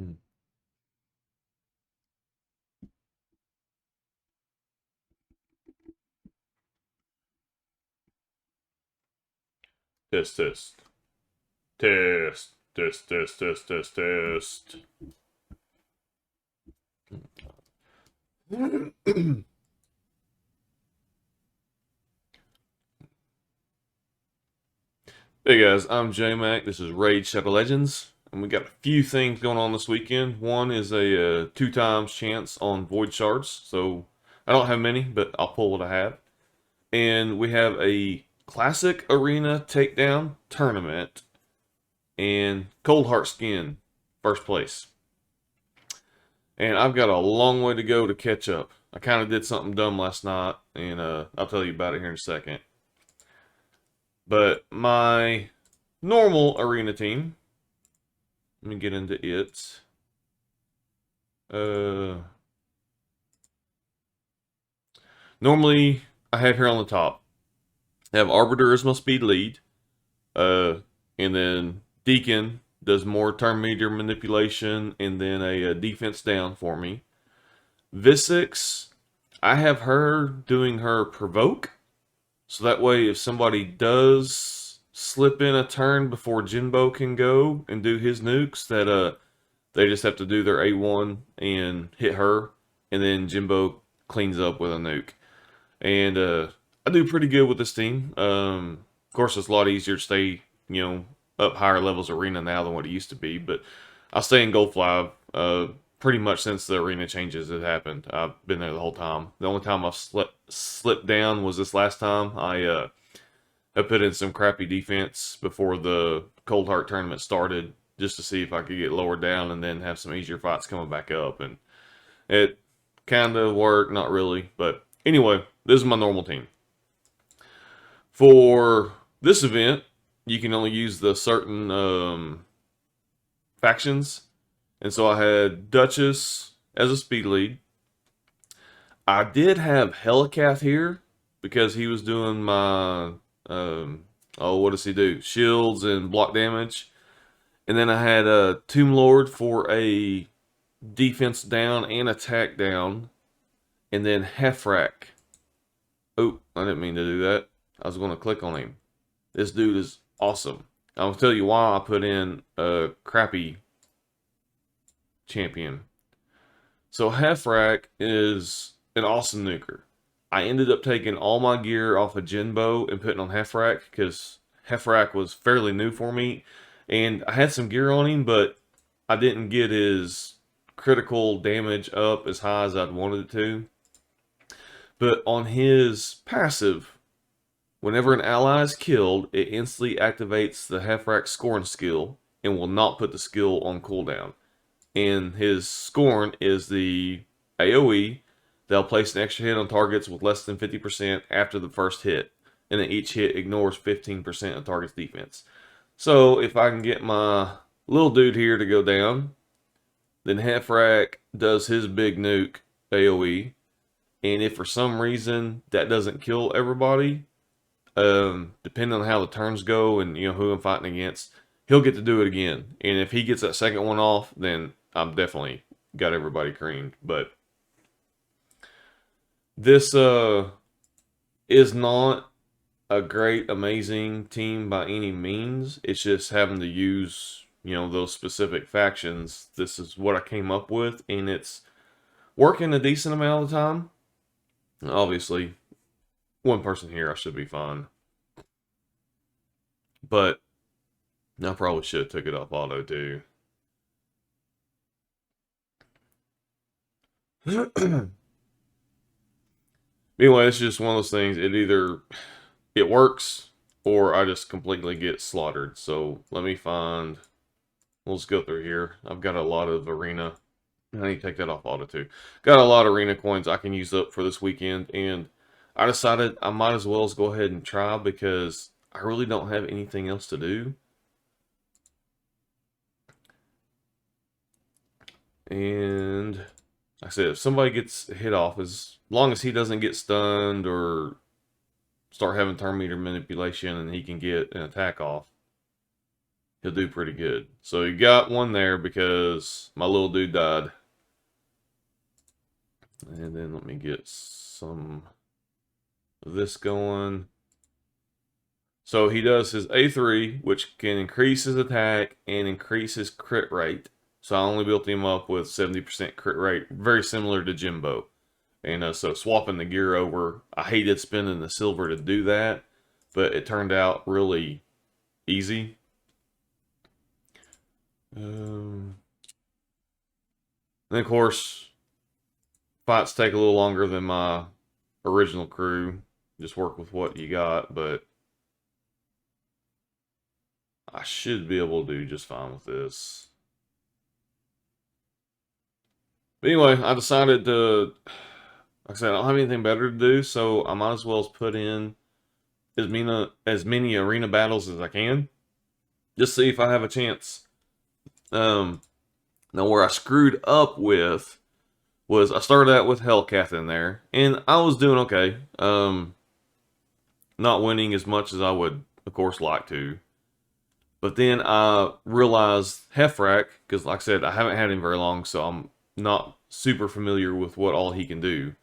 Mm. Test, test, test, test, test, test, test, test. Hey guys, I'm J Mac. This is Raid Shadow Legends, and we got a few things going on this weekend. One is a 2 times chance on Void Shards, so I don't have many, but I'll pull what I have. And we have a Classic Arena Takedown Tournament, and Coldheart skin, first place. And I've got a long way to go to catch up. I kind of did something dumb last night, and I'll tell you about it here in a second. But my normal arena team, let me get into it. Uh, Normally, I have here on the top, I have Arbiter as my speed lead, uh, and then Deacon does more turn meter manipulation, and then a defense down for me. Visix, I have her doing her provoke, so that way if somebody does slip in a turn before Jinbo can go and do his nukes, that they just have to do their A1 and hit her, and then Jimbo cleans up with a nuke. And I do pretty good with this team. Of course, it's a lot easier to stay, up higher levels arena now than what it used to be. But I stay in Gold 5 pretty much since the arena changes had happened. I've been there the whole time. The only time I've slipped down was this last time. I put in some crappy defense before the Cold Heart tournament started just to see if I could get lower down and then have some easier fights coming back up. And it kind of worked, not really. But anyway, this is my normal team. For this event, you can only use the certain factions. And so I had Duchess as a speed lead. I did have Helicath here because he was doing my, what does he do? Shields and block damage. And then I had a Tomb Lord for a defense down and attack down. And then Hefrak. Oh, I didn't mean to do that. I was going to click on him. This dude is awesome. I'll tell you why I put in a crappy champion. So Hefrak is an awesome nuker. I ended up taking all my gear off of Jinbo and putting on Hefrak because Hefrak was fairly new for me. And I had some gear on him, but I didn't get his critical damage up as high as I'd wanted it to. But on his passive, whenever an ally is killed, it instantly activates the Hefrak Scorn skill and will not put the skill on cooldown. And his Scorn is the AoE. They'll place an extra hit on targets with less than 50% after the first hit, and then each hit ignores 15% of target's defense. So if I can get my little dude here to go down, then Hefrak does his big nuke AoE, and if for some reason that doesn't kill everybody, depending on how the turns go and who I'm fighting against, he'll get to do it again. And if he gets that second one off, then I'm definitely got everybody creamed. But this is not a great, amazing team by any means. It's just having to use those specific factions. This is what I came up with, and it's working a decent amount of the time. Obviously, one person here, I should be fine. But I probably should have took it off auto too. Anyway, it's just one of those things. It works or I just completely get slaughtered. So let me find. Let's go through here. I've got a lot of arena. I need to take that off auto too. Got a lot of arena coins I can use up for this weekend, and I decided I might as well as go ahead and try because I really don't have anything else to do. And like I said, if somebody gets hit off, as long as he doesn't get stunned or start having turn meter manipulation and he can get an attack off, he'll do pretty good. So you got one there because my little dude died. And then let me get some of this going. So he does his A3, which can increase his attack and increase his crit rate. So I only built him up with 70% crit rate, very similar to Jimbo. And so swapping the gear over, I hated spending the silver to do that, but it turned out really easy. And of course, fights take a little longer than my original crew. Just work with what you got, but I should be able to do just fine with this. But anyway, I decided to, like I said, I don't have anything better to do, so I might as well put in as many arena battles as I can. Just see if I have a chance. Now where I screwed up with was I started out with Hellcat in there, and I was doing okay. Not winning as much as I would, of course, like to. But then I realized Hefrak, because like I said, I haven't had him very long, so I'm not super familiar with what all he can do.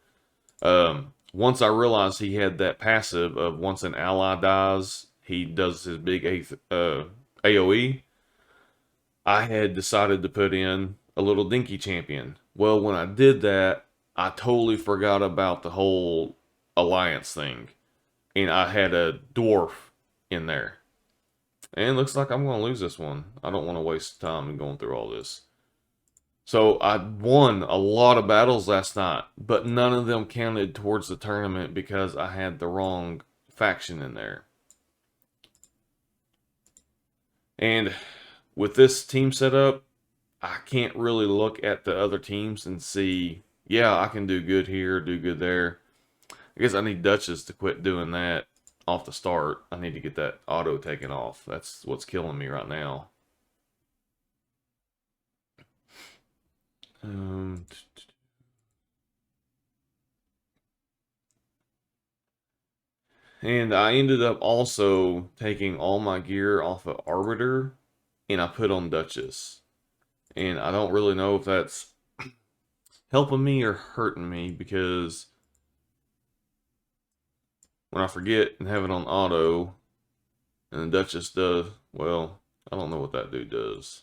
Once I realized he had that passive of once an ally dies, he does his big AoE. I had decided to put in a little dinky champion. Well, when I did that, I totally forgot about the whole alliance thing. And I had a dwarf in there. And looks like I'm going to lose this one. I don't want to waste time in going through all this. So I won a lot of battles last night, but none of them counted towards the tournament because I had the wrong faction in there. And with this team setup, I can't really look at the other teams and see, yeah, I can do good here, do good there. I guess I need Duchess to quit doing that off the start. I need to get that auto taken off. That's what's killing me right now. And I ended up also taking all my gear off of Arbiter and I put on Duchess. And I don't really know if that's helping me or hurting me because when I forget and have it on auto and the Duchess does, well, I don't know what that dude does.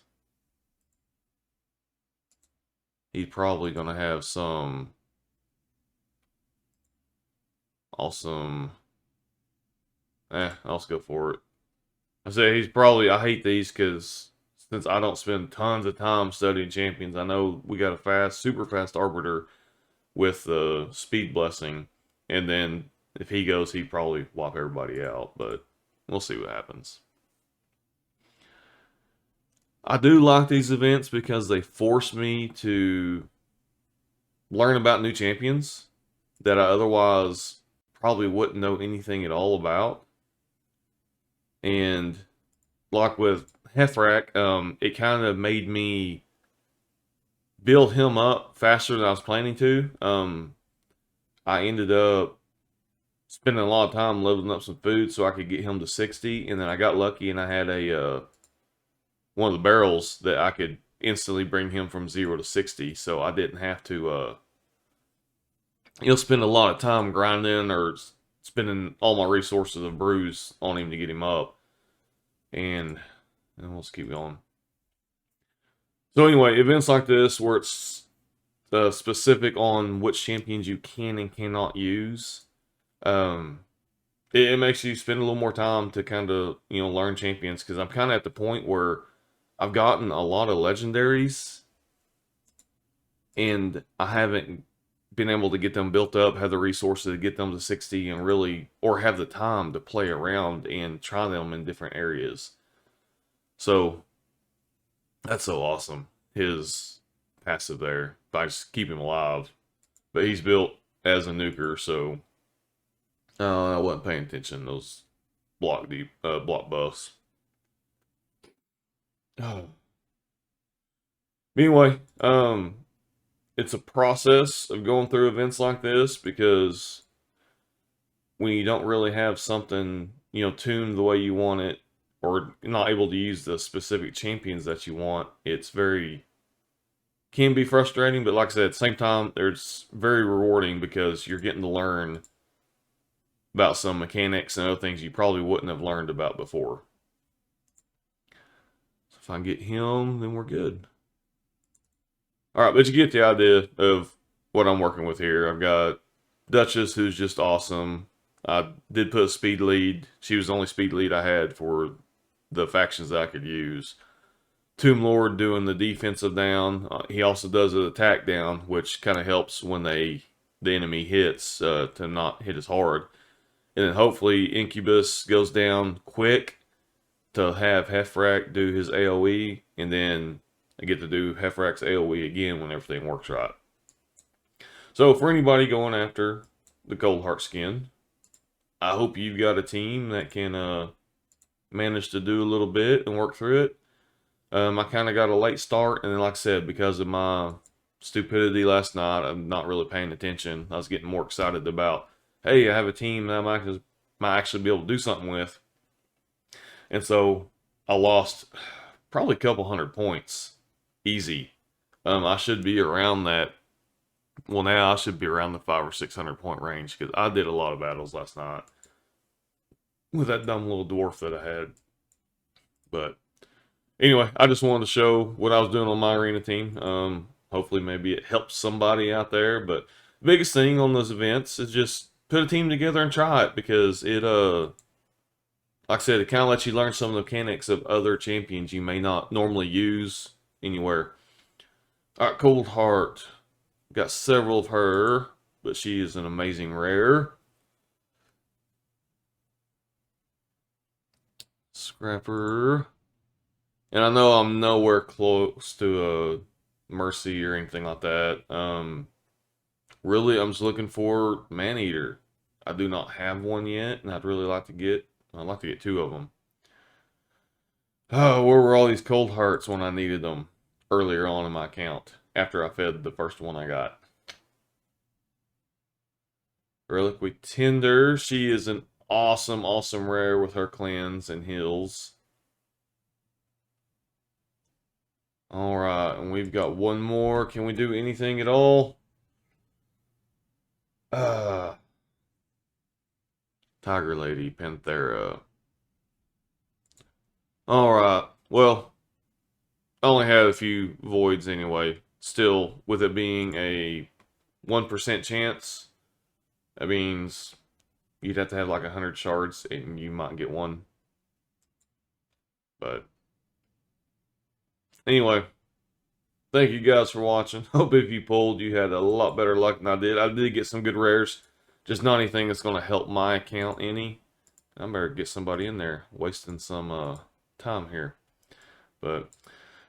He's probably going to have some awesome. I'll just go for it. I say he's probably. I hate these because since I don't spend tons of time studying champions, I know we got a fast, super fast arbiter with the speed blessing, and then if he goes, he probably wop everybody out. But we'll see what happens. I do like these events because they force me to learn about new champions that I otherwise probably wouldn't know anything at all about. And like with Hefrak, it kind of made me build him up faster than I was planning to. I ended up spending a lot of time leveling up some food so I could get him to 60, and then I got lucky and I had a one of the barrels that I could instantly bring him from 0 to 60, so I didn't have to spend a lot of time grinding or spending all my resources of brews on him to get him up. And let's keep going. So anyway, events like this where it's specific on which champions you can and cannot use, it makes you spend a little more time to kind of learn champions because I'm kind of at the point where I've gotten a lot of legendaries and I haven't been able to get them built up, have the resources to get them to 60 and really, or have the time to play around and try them in different areas. So that's so awesome. His passive there, if I just keep him alive. But he's built as a nuker, so I wasn't paying attention to those block buffs. Oh. Anyway, it's a process of going through events like this because when you don't really have something, tuned the way you want it, or not able to use the specific champions that you want, it's very can be frustrating. But like I said, at the same time, it's very rewarding because you're getting to learn about some mechanics and other things you probably wouldn't have learned about before. So if I can get him, then we're good. All right, but you get the idea of what I'm working with here. I've got Duchess, who's just awesome. I did put a speed lead. She was the only speed lead I had for the factions that I could use. Tomb Lord doing the defensive down. He also does an attack down, which kind of helps when the enemy hits to not hit as hard. And then hopefully Incubus goes down quick to have Hefrak do his AoE, and then I get to do Hefrak's AoE again when everything works right. So for anybody going after the Coldheart skin, I hope you've got a team that can manage to do a little bit and work through it. I kind of got a late start, and then like I said, because of my stupidity last night, I'm not really paying attention. I was getting more excited about, hey, I have a team that I might actually be able to do something with. And so I lost probably a couple hundred points. Easy. I should be around that. Well, now I should be around the 500 or 600 point range because I did a lot of battles last night with that dumb little dwarf that I had. But anyway, I just wanted to show what I was doing on my arena team. Hopefully, maybe it helps somebody out there. But the biggest thing on those events is just put a team together and try it because it like I said, it kind of lets you learn some of the mechanics of other champions you may not normally use anywhere. All right, Coldheart. Got several of her, but she is an amazing rare. Scrapper. And I know I'm nowhere close to a Mercy or anything like that. Really, I'm just looking for Maneater. I do not have one yet, and I'd really like to get. I'd like to get two of them. Oh, where were all these Coldhearts when I needed them earlier on in my account after I fed the first one I got? Reliquary Tender. She is an awesome, awesome rare with her cleanse and heals. Alright, and we've got one more. Can we do anything at all? Tiger Lady, Panthera. Alright, well, I only had a few voids anyway. Still, with it being a 1% chance, that means you'd have to have like 100 shards and you might get one. But anyway, thank you guys for watching. Hope if you pulled, you had a lot better luck than I did. I did get some good rares. Just not anything that's going to help my account any. I better get somebody in there. Wasting some time here. But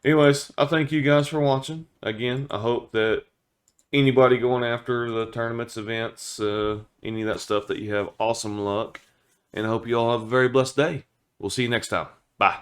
anyways, I thank you guys for watching. Again, I hope that anybody going after the tournaments, events, any of that stuff, that you have awesome luck. And I hope you all have a very blessed day. We'll see you next time. Bye.